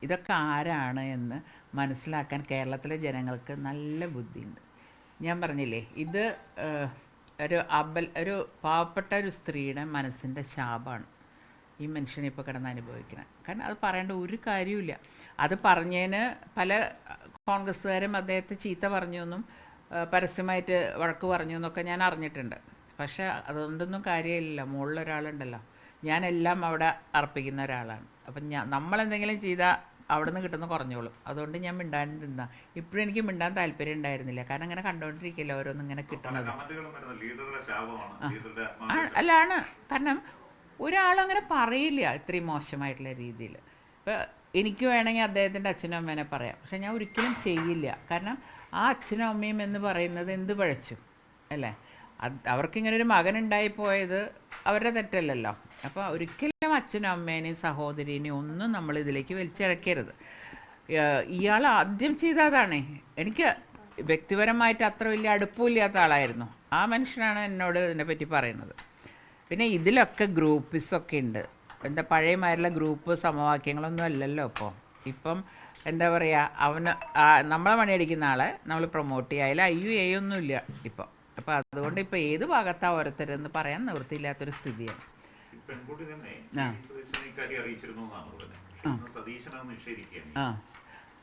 ഇതൊക്കെ ആരാണ് എന്ന് മനസ്സിലാക്കാൻ കേരളത്തിലെ ജനങ്ങൾക്ക് നല്ല ബുദ്ധിയുണ്ട്. ഞാൻ പറഞ്ഞില്ലേ, ഇത് ഒരു പാവപ്പെട്ട ഒരു സ്ത്രീയുടെ മനസ്സിൻ്റെ ശാപമാണ് ഈ മനുഷ്യനെ ഇപ്പോൾ കിടന്ന് അനുഭവിക്കണം. കാരണം അത് പറയേണ്ട ഒരു കാര്യമില്ല. അത് പറഞ്ഞതിന് പല കോൺഗ്രസ്സുകാരും അദ്ദേഹത്തെ ചീത്ത പറഞ്ഞു എന്നും പരസ്യമായിട്ട് വഴക്ക് പറഞ്ഞു എന്നൊക്കെ ഞാൻ അറിഞ്ഞിട്ടുണ്ട്. പക്ഷേ അതുകൊണ്ടൊന്നും കാര്യമില്ല. മുകളിലൊരാളുണ്ടല്ലോ, ഞാനെല്ലാം അവിടെ അർപ്പിക്കുന്ന ഒരാളാണ്. അപ്പം നമ്മളെന്തെങ്കിലും ചെയ്താൽ അവിടെ നിന്ന് കിട്ടുന്ന കുറഞ്ഞോളും. അതുകൊണ്ട് ഞാൻ മിണ്ടാണ്ടിരുന്ന. ഇപ്പോഴും എനിക്ക് മിണ്ടാൻ താല്പര്യം ഉണ്ടായിരുന്നില്ല. കാരണം ഇങ്ങനെ കണ്ടുകൊണ്ടിരിക്കില്ല ഓരോന്നും ഇങ്ങനെ കിട്ടണത്. അല്ലാണ്, കാരണം ഒരാളങ്ങനെ പറയില്ല ഇത്രയും മോശമായിട്ടുള്ള രീതിയിൽ. ഇപ്പം എനിക്ക് വേണമെങ്കിൽ അദ്ദേഹത്തിൻ്റെ അച്ഛനും അമ്മേനെ പറയാം, പക്ഷെ ഞാൻ ഒരിക്കലും ചെയ്യില്ല. കാരണം ആ അച്ഛനും അമ്മയും എന്ന് പറയുന്നത് എന്ത് പഴച്ചു അല്ലേ? അവർക്കിങ്ങനെ ഒരു മകനുണ്ടായി പോയത് അവരുടെ തെറ്റല്ലല്ലോ. അപ്പോൾ ഒരിക്കലും അച്ഛനും അമ്മേനെയും സഹോദരീനെയും ഒന്നും നമ്മൾ ഇതിലേക്ക് വലിച്ചിഴക്കരുത്. ഇയാൾ ആദ്യം ചെയ്ത അതാണേ. എനിക്ക് വ്യക്തിപരമായിട്ട് അത്ര വലിയ അടുപ്പമില്ലാത്ത ആളായിരുന്നു. ആ മനുഷ്യനാണ് എന്നോട് ഇതിനെപ്പറ്റി പറയുന്നത്. പിന്നെ ഇതിലൊക്കെ ഗ്രൂപ്പിസൊക്കെ ഉണ്ട്. എന്താ പഴയമാരുള്ള ഗ്രൂപ്പ് സമവാക്യങ്ങളൊന്നും അല്ലല്ലോ ഇപ്പം എന്താ പറയുക, നമ്മളെ പണിയടിക്കുന്ന ആളെ നമ്മൾ പ്രൊമോട്ട് ചെയ്യുക. അതിൽ ഒന്നുമില്ല ഇപ്പം. അപ്പം അതുകൊണ്ട് ഇപ്പം ഏത് ഭാഗത്താണ് ഓരോരുത്തരെന്ന് പറയാൻ നിവൃത്തിയില്ലാത്തൊരു സ്ഥിതിയാണ്.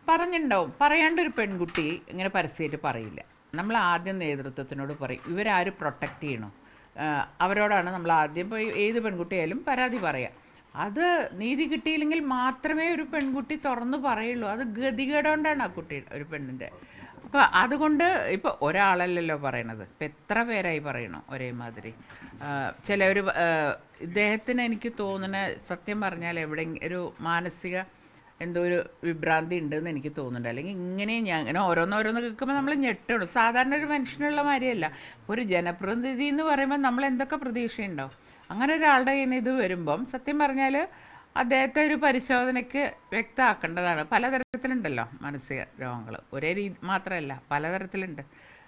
പറഞ്ഞിട്ടുണ്ടാവും. പറയാണ്ടൊരു പെൺകുട്ടി ഇങ്ങനെ പരസ്യമായിട്ട് പറയില്ല. നമ്മൾ ആദ്യം നേതൃത്വത്തിനോട് പറയും, ഇവരാരും പ്രൊട്ടക്റ്റ് ചെയ്യണം, അവരോടാണ് നമ്മൾ ആദ്യം പോയി ഏത് പെൺകുട്ടിയായാലും പരാതി പറയാം. അത് നീതി കിട്ടിയില്ലെങ്കിൽ മാത്രമേ ഒരു പെൺകുട്ടി തുറന്നു പറയുള്ളൂ. അത് ഗതികേടുകൊണ്ടാണ് ആ കുട്ടി ഒരു പെണ്ണിൻ്റെ. അപ്പോൾ അതുകൊണ്ട് ഇപ്പോൾ ഒരാളല്ലല്ലോ പറയണത്, ഇപ്പം എത്ര പേരായി പറയണോ ഒരേമാതിരി. ചിലവർ ഇദ്ദേഹത്തിന് എനിക്ക് തോന്നുന്ന, സത്യം പറഞ്ഞാൽ ഒരു മാനസിക എന്തോ ഒരു വിഭ്രാന്തി ഉണ്ടെന്ന് എനിക്ക് തോന്നുന്നുണ്ട്. അല്ലെങ്കിൽ ഇങ്ങനെ ഓരോന്നോരോന്ന് കേൾക്കുമ്പോൾ നമ്മൾ ഞെട്ടണം. സാധാരണ ഒരു മനുഷ്യനുള്ള മാതിരിയല്ല. ഒരു ജനപ്രതിനിധി എന്ന് പറയുമ്പോൾ നമ്മൾ എന്തൊക്കെ പ്രതീക്ഷയുണ്ടാവും. അങ്ങനെ ഒരാളുടെ കയ്യിൽ നിന്ന് ഇത് വരുമ്പം സത്യം പറഞ്ഞാൽ അദ്ദേഹത്തെ ഒരു പരിശോധനയ്ക്ക് വ്യക്തമാക്കേണ്ടതാണ്. പലതരത്തിലുണ്ടല്ലോ മാനസിക രോഗങ്ങൾ, ഒരേ രീതി മാത്രമല്ല, പലതരത്തിലുണ്ട്.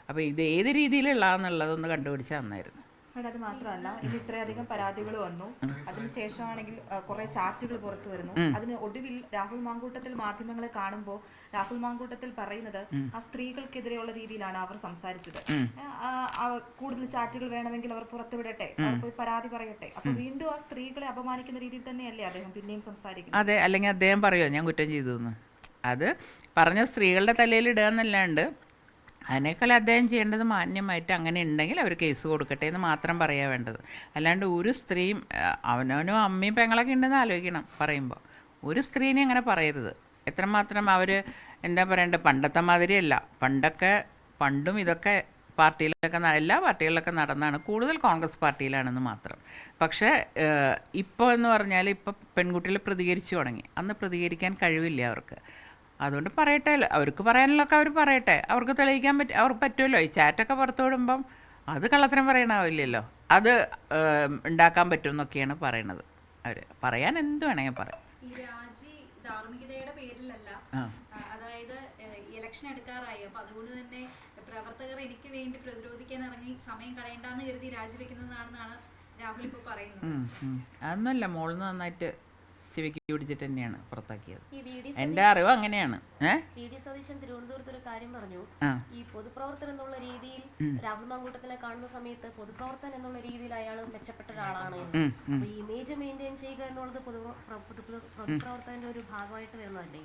അപ്പോൾ ഇത് ഏത് രീതിയിലുള്ളതെന്നുള്ളതൊന്ന് കണ്ടുപിടിച്ചാൽ നന്നായിരുന്നു. അത് മാത്രമല്ല, ഇന്ന് ഇത്രയധികം പരാതികൾ വന്നു. അതിനുശേഷമാണെങ്കിൽ കുറെ ചാറ്റുകൾ പുറത്തു വരുന്നു. അതിന് ഒടുവിൽ രാഹുൽ മാങ്കൂട്ടത്തിൽ മാധ്യമങ്ങളെ കാണുമ്പോൾ രാഹുൽ മാങ്കൂട്ടത്തിൽ പറയുന്നത് ആ സ്ത്രീകൾക്കെതിരെയുള്ള രീതിയിലാണ് അവർ സംസാരിച്ചത്. കൂടുതൽ ചാറ്റുകൾ വേണമെങ്കിൽ അവർ പുറത്തുവിടട്ടെ, അവർ പോയി പരാതി പറയട്ടെ. അപ്പൊ വീണ്ടും ആ സ്ത്രീകളെ അപമാനിക്കുന്ന രീതിയിൽ തന്നെയല്ലേ അദ്ദേഹം പിന്നെയും സംസാരിക്കുന്നത്? അതെ, അല്ലെങ്കിൽ അദ്ദേഹം പറയുമോ ഞാൻ കുറ്റം ചെയ്തു എന്ന്? അത് പറഞ്ഞ സ്ത്രീകളുടെ തലയിൽ ഇടുക എന്നല്ലാണ്ട് അതിനേക്കാൾ അദ്ദേഹം ചെയ്യേണ്ടത് മാന്യമായിട്ട് അങ്ങനെ ഉണ്ടെങ്കിൽ അവർ കേസ് കൊടുക്കട്ടെ എന്ന് മാത്രം പറയാൻ വേണ്ടത്. അല്ലാണ്ട് ഒരു സ്ത്രീയും അവനവനും അമ്മയും പെങ്ങളൊക്കെ ഉണ്ടെന്ന് ആലോചിക്കണം പറയുമ്പോൾ. ഒരു സ്ത്രീനെ അങ്ങനെ പറയരുത്. എത്രമാത്രം അവർ എന്താ പറയേണ്ടത്, പണ്ടത്തെ മാതിരിയല്ല. പണ്ടും ഇതൊക്കെ പാർട്ടിയിലൊക്കെ എല്ലാ പാർട്ടികളിലൊക്കെ നടന്നാണ്. കൂടുതൽ കോൺഗ്രസ് പാർട്ടിയിലാണെന്ന് മാത്രം. പക്ഷേ ഇപ്പോൾ എന്ന് പറഞ്ഞാൽ ഇപ്പോൾ പെൺകുട്ടികൾ പ്രതികരിച്ചു തുടങ്ങി. അന്ന് പ്രതികരിക്കാൻ കഴിവില്ല അവർക്ക്. അതുകൊണ്ട് പറയട്ടെ, അവർക്ക് പറയാനുള്ളതൊക്കെ അവർ പറയട്ടെ. അവർക്ക് തെളിയിക്കാൻ അവർക്ക് പറ്റുമല്ലോ. ഈ ചാറ്റൊക്കെ പുറത്തു വിടുമ്പം അത് കള്ളത്തരം പറയണാവില്ലല്ലോ, അത് ഉണ്ടാക്കാൻ പറ്റും എന്നൊക്കെയാണ് പറയണത്. അവർ പറയാൻ എന്ത് വേണമെങ്കിൽ പറയാം. ധാർമ്മികതയുടെ പേരിലല്ല, അതായത് ഇലക്ഷൻ എടുക്കാറായി. അപ്പൊ അതുകൊണ്ട് തന്നെ പ്രവർത്തകർ എനിക്ക് വേണ്ടി പ്രതിരോധിക്കാൻ ഇറങ്ങി സമയം കളയണ്ടെന്ന് കരുതി രാജിവെക്കുന്നതാണെന്നാണ് രാഹുൽ ഇപ്പൊ പറയുന്നത്. അതൊന്നുമല്ല, മോളിന്ന് നന്നായിട്ട് ചെവിക്ക് പിടിച്ചിട്ട് തന്നെയാണ് പുറത്താക്കിയത്. എന്റെ അറിവ് അങ്ങനെയാണ്. സതീശൻ തിരുവനന്തപുരത്ത് ഒരു കാര്യം പറഞ്ഞു, ഈ പൊതുപ്രവർത്തനം എന്നുള്ള രീതിയിൽ രാഹുൽ മാങ്കൂട്ടത്തിനെ കാണുന്ന സമയത്ത് പൊതുപ്രവർത്തനം എന്നുള്ള രീതിയിൽ അയാൾ മെച്ചപ്പെട്ട ഒരാളാണ്. ഈ ഇമേജ് മെയിൻറ്റെയിൻ ചെയ്യുക എന്നുള്ളത് പൊതുപ്രവർത്തകന്റെ ഒരു ഭാഗമായിട്ട് വരുന്നതല്ലേ?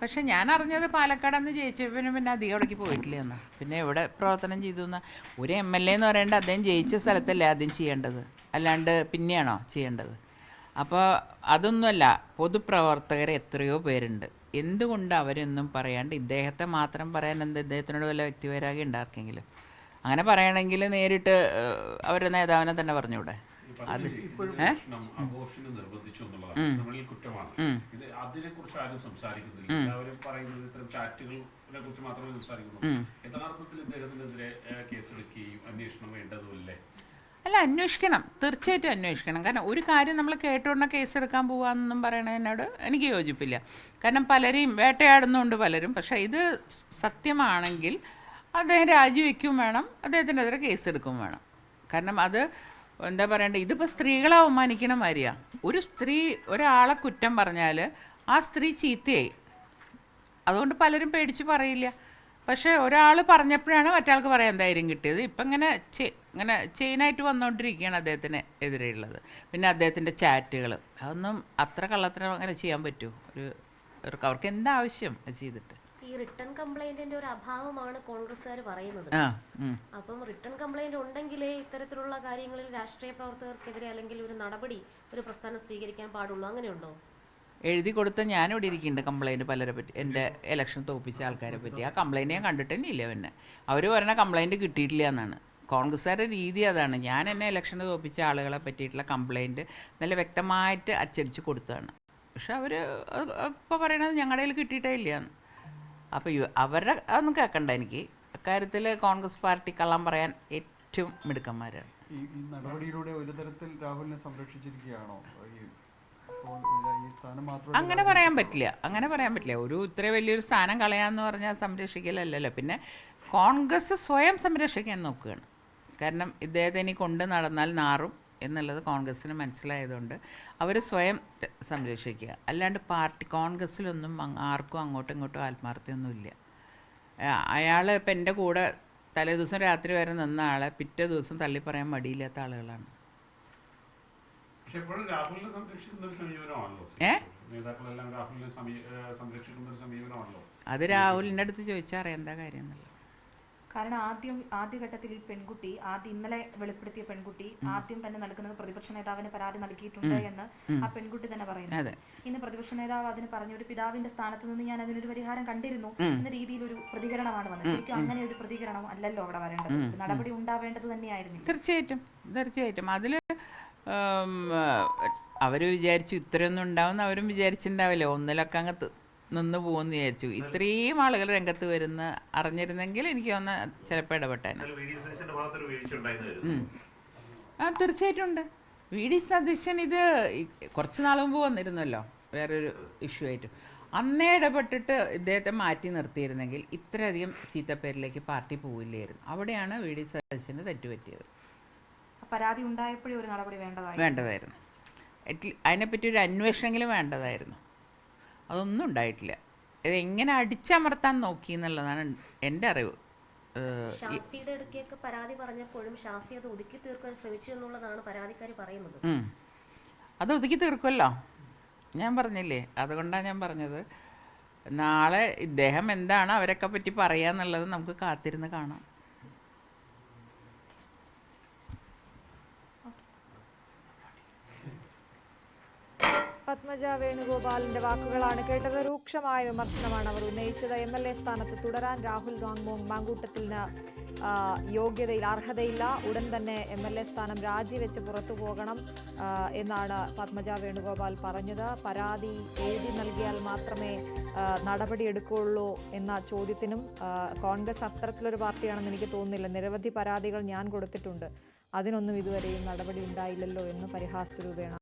പക്ഷെ ഞാൻ അറിഞ്ഞത് പാലക്കാടെന്ന് ജയിച്ചപ്പോൾ പിന്നെ അധികം അവിടേക്ക് പോയിട്ടില്ല എന്നാ. പിന്നെ എവിടെ പ്രവർത്തനം ചെയ്തു എന്നാ? ഒരു MLA എന്ന് പറയേണ്ട അദ്ദേഹം ജയിച്ച സ്ഥലത്തല്ലേ ആദ്യം ചെയ്യേണ്ടത്, അല്ലാണ്ട് പിന്നെയാണോ ചെയ്യേണ്ടത്? അപ്പോൾ അതൊന്നുമല്ല. പൊതുപ്രവർത്തകർ എത്രയോ പേരുണ്ട്. എന്തുകൊണ്ട് അവരൊന്നും പറയാണ്ട് ഇദ്ദേഹത്തെ മാത്രം പറയാൻ ഇദ്ദേഹത്തിനോട് വല്ല വ്യക്തിവൈരാഗ്യം ഉണ്ടാർക്കെങ്കിലും? അങ്ങനെ പറയണമെങ്കിൽ നേരിട്ട് അവരുടെ നേതാവിനെ തന്നെ പറഞ്ഞൂടെ? അത് അല്ല, അന്വേഷിക്കണം, തീർച്ചയായിട്ടും അന്വേഷിക്കണം. കാരണം ഒരു കാര്യം നമ്മൾ കേട്ടുകൊണ്ട് കേസെടുക്കാൻ പോവാന്നും പറയണതിനോട് എനിക്ക് യോജിപ്പില്ല. കാരണം പലരെയും വേട്ടയാടുന്നുണ്ട് പലരും. പക്ഷെ ഇത് സത്യമാണെങ്കിൽ അദ്ദേഹം രാജിവെക്കും വേണം, അദ്ദേഹത്തിനെതിരെ കേസെടുക്കും വേണം. കാരണം അത് എന്താ പറയണ്ടേ, ഇതിപ്പോൾ സ്ത്രീകളെ അവമാനിക്കണ മാതിരിയാണ്. ഒരു സ്ത്രീ ഒരാളെ കുറ്റം പറഞ്ഞാൽ ആ സ്ത്രീ ചീത്തയായി. അതുകൊണ്ട് പലരും പേടിച്ച് പറയില്ല. പക്ഷേ ഒരാൾ പറഞ്ഞപ്പോഴാണ് മറ്റാൾക്ക് പറയാൻ ധൈര്യം കിട്ടിയത്. ഇപ്പം ഇങ്ങനെ ചെയിനായിട്ട് വന്നുകൊണ്ടിരിക്കുകയാണ് അദ്ദേഹത്തിന് എതിരെയുള്ളത്. പിന്നെ അദ്ദേഹത്തിൻ്റെ ചാറ്റുകൾ, അതൊന്നും അത്ര കള്ളത്തരം അങ്ങനെ ചെയ്യാൻ പറ്റുമോ? അവർക്ക് എന്താവശ്യം ചെയ്തിട്ട്? ഈ റിട്ടേൺ കംപ്ലൈന്റിന്റെ ഒരു അഭാവമാണ് കോൺഗ്രസ്സുകാർ പറയുന്നത്. അപ്പം റിട്ടേൺ കംപ്ലൈന്റ് ഉണ്ടെങ്കിലേ ഇത്തരത്തിലുള്ള കാര്യങ്ങളിൽ രാഷ്ട്രീയ പ്രവർത്തകർക്കെതിരെ അല്ലെങ്കിൽ ഒരു നടപടി ഒരു പ്രസ്ഥാനം സ്വീകരിക്കാൻ പാടുള്ളൂ. അങ്ങനെയുണ്ടോ? എഴുതി കൊടുത്ത ഞാനിവിടെ ഇരിക്കുന്നുണ്ട് കംപ്ലൈൻറ്റ് പലരെ പറ്റി, എൻ്റെ ഇലക്ഷൻ തോൽപ്പിച്ച ആൾക്കാരെ പറ്റി. ആ കംപ്ലൈൻറ്റ് ഞാൻ കണ്ടിട്ട് തന്നെ ഇല്ല. പിന്നെ അവർ പറഞ്ഞ കംപ്ലൈൻറ്റ് കിട്ടിയിട്ടില്ല എന്നാണ്. കോൺഗ്രസ്സുകാരുടെ രീതി അതാണ്. ഞാൻ എന്നെ ഇലക്ഷന് തോൽപ്പിച്ച ആളുകളെ പറ്റിയിട്ടുള്ള കംപ്ലൈൻറ്റ് നല്ല വ്യക്തമായിട്ട് അച്ചടിച്ച് കൊടുത്തതാണ്. പക്ഷെ അവർ ഇപ്പോൾ പറയണത് ഞങ്ങളുടെ കയ്യിൽ കിട്ടിയിട്ടേ ഇല്ല എന്ന്. അപ്പോൾ അവരുടെ അതൊന്നും കേൾക്കണ്ട എനിക്ക്. അക്കാര്യത്തിൽ കോൺഗ്രസ് പാർട്ടി കള്ളം പറയാൻ ഏറ്റവും മിടുക്കന്മാരാണ്. ഈ നടപടിയിലൂടെ ഒരു തരത്തിൽ രാഹുലിനെ സംരക്ഷിച്ചിരിക്കുകയാണോ? അങ്ങനെ പറയാൻ പറ്റില്ല. ഒരു ഇത്ര വലിയൊരു സ്ഥാനം കളയാന്ന് പറഞ്ഞാൽ സംരക്ഷിക്കലല്ലല്ലോ. പിന്നെ കോൺഗ്രസ് സ്വയം സംരക്ഷിക്കാൻ നോക്കുകയാണ്. കാരണം ഇദ്ദേഹത്തെ ഇനി കൊണ്ട് നടന്നാൽ നാറും എന്നുള്ളത് കോൺഗ്രസ്സിന് മനസ്സിലായതുകൊണ്ട് അവർ സ്വയം സംരക്ഷിക്കുക. അല്ലാണ്ട് കോൺഗ്രസ്സിലൊന്നും ആർക്കും അങ്ങോട്ടും ഇങ്ങോട്ടും ആത്മാർത്ഥ്യമൊന്നുമില്ല. അയാൾ ഇപ്പം എൻ്റെ കൂടെ തലേ ദിവസം രാത്രി വരെ നിന്ന ആളെ പിറ്റേ ദിവസം തള്ളി പറയാൻ മടിയില്ലാത്ത ആളുകളാണ്. അത് രാഹുലിൻ്റെ അടുത്ത് ചോദിച്ചാൽ അറിയാം എന്താ കാര്യം എന്നുള്ളത്. കാരണം ആദ്യഘട്ടത്തിൽ ഈ പെൺകുട്ടി ഇന്നലെ വെളിപ്പെടുത്തിയ പെൺകുട്ടി ആദ്യം തന്നെ നൽകുന്നത് പ്രതിപക്ഷ നേതാവിന് പരാതി നൽകിയിട്ടുണ്ട് എന്ന് ആ പെൺകുട്ടി തന്നെ പറയുന്നു. ഇന്ന് പ്രതിപക്ഷ നേതാവ് അതിന് പറഞ്ഞു, ഒരു പിതാവിന്റെ സ്ഥാനത്ത് നിന്ന് ഞാൻ അതിനൊരു പരിഹാരം കണ്ടിരുന്നു എന്ന രീതിയിൽ ഒരു പ്രതികരണമാണ് വന്നത്. ശരിക്കും അങ്ങനെ ഒരു പ്രതികരണം അല്ലല്ലോ അവിടെ വരേണ്ടത്. നടപടി ഉണ്ടാവേണ്ടത് തന്നെയായിരുന്നു. തീർച്ചയായിട്ടും അതിൽ അവർ വിചാരിച്ചു ഇത്രയൊന്നും ഉണ്ടാവുമെന്ന് അവരും വിചാരിച്ചിട്ടുണ്ടാവില്ല. ഒന്നിലൊക്കെ അങ്ങ് നിന്ന് പോകുമെന്ന് വിചാരിച്ചു. ഇത്രയും ആളുകൾ രംഗത്ത് വരുന്ന അറിഞ്ഞിരുന്നെങ്കിൽ എനിക്ക് ഒന്ന് ചിലപ്പോൾ ഇടപെട്ടേനെ. തീർച്ചയായിട്ടും ഉണ്ട്. വി ഡി സതീശൻ ഇത് കുറച്ച് നാൾ മുമ്പ് വന്നിരുന്നല്ലോ വേറൊരു ഇഷ്യൂ ആയിട്ട്. അന്നേ ഇടപെട്ടിട്ട് ഇദ്ദേഹത്തെ മാറ്റി നിർത്തിയിരുന്നെങ്കിൽ ഇത്രയധികം ചീത്തപ്പേരിലേക്ക് പാർട്ടി പോവില്ലായിരുന്നു. അവിടെയാണ് വി ഡി സതീശന് തെറ്റുപറ്റിയത്. പരാതി ഉണ്ടായപ്പോഴും ഒരു നടപടി വേണ്ടതായിരുന്നു. അതിനെപ്പറ്റി ഒരു അന്വേഷണമെങ്കിലും വേണ്ടതായിരുന്നു. അതൊന്നും ഉണ്ടായിട്ടില്ല. ഇതെങ്ങനെ അടിച്ചമർത്താൻ നോക്കി എന്നുള്ളതാണ് എൻ്റെ അറിവ്. ഷാഫിയുടെ അടുക്കേക്ക് പരാതി പറഞ്ഞപ്പോഴും ഷാഫി അത് ഒതുക്കി തീർക്കാൻ ശ്രമിച്ചു എന്നുള്ളതാണ് പരാതിക്കാരി പറയുന്നത്. അത് ഒതുക്കി തീർക്കുമല്ലോ, ഞാൻ പറഞ്ഞില്ലേ. അതുകൊണ്ടാണ് ഞാൻ പറഞ്ഞത് നാളെ ഇദ്ദേഹം എന്താണ് അവരൊക്കെ പറ്റി പറയാന്നുള്ളത് നമുക്ക് കാത്തിരുന്ന് കാണാം. പത്മജ വേണുഗോപാലിന്റെ വാക്കുകളാണ് കേട്ടത്. രൂക്ഷമായ വിമർശനമാണ് അവർ ഉന്നയിച്ചത്. MLA സ്ഥാനത്ത് തുടരാൻ രാഹുൽ മാങ്കൂട്ടത്തിന് അർഹതയില്ല. ഉടൻ തന്നെ MLA സ്ഥാനം രാജിവെച്ച് പുറത്തു പോകണം എന്നാണ് പത്മജ വേണുഗോപാൽ പറഞ്ഞത്. പരാതി എഴുതി നൽകിയാൽ മാത്രമേ നടപടിയെടുക്കുകയുള്ളൂ എന്ന ചോദ്യത്തിനും കോൺഗ്രസ് അത്തരത്തിലൊരു പാർട്ടിയാണെന്ന് എനിക്ക് തോന്നുന്നില്ല. നിരവധി പരാതികൾ ഞാൻ കൊടുത്തിട്ടുണ്ട്, അതിനൊന്നും ഇതുവരെയും നടപടി ഉണ്ടായില്ലല്ലോ എന്ന് പരിഹാസ രൂപേണ